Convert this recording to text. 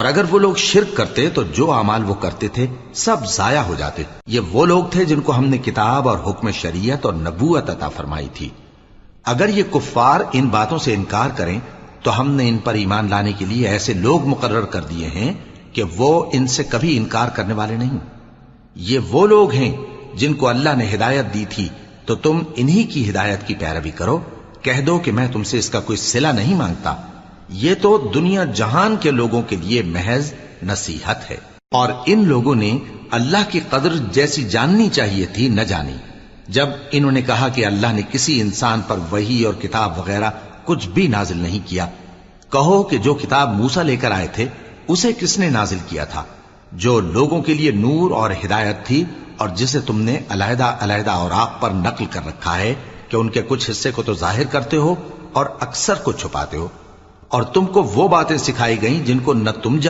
اگر وہ لوگ شرک کرتے تو جو اعمال وہ کرتے تھے سب ضائع ہو جاتے۔ یہ وہ لوگ تھے جن کو ہم نے کتاب اور حکم شریعت اور نبوت عطا فرمائی تھی۔ اگر یہ کفار ان باتوں سے انکار کریں تو ہم نے ان پر ایمان لانے کے لیے ایسے لوگ مقرر کر دیے ہیں کہ وہ ان سے کبھی انکار کرنے والے نہیں۔ یہ وہ لوگ ہیں جن کو اللہ نے ہدایت دی تھی تو تم انہی کی ہدایت کی پیروی کرو۔ کہہ دو کہ میں تم سے اس کا کوئی صلہ نہیں مانگتا، یہ تو دنیا جہان کے لوگوں کے لیے محض نصیحت ہے۔ اور ان لوگوں نے اللہ کی قدر جیسی جاننی چاہیے تھی نہ جانی۔ جب انہوں نے کہا کہ اللہ نے کسی انسان پر وحی اور کتاب وغیرہ کچھ بھی نازل نہیں کیا، کہو کہ جو کتاب موسیٰ لے کر آئے تھے اسے کس نے نازل کیا تھا، جو لوگوں کے لیے نور اور ہدایت تھی، اور جسے تم نے علیحدہ علیحدہ اوراق پر نقل کر رکھا ہے کہ ان کے کچھ حصے کو تو ظاہر کرتے ہو اور اکثر کو چھپاتے ہو۔ اور تم کو وہ باتیں سکھائی گئیں جن کو نہ تم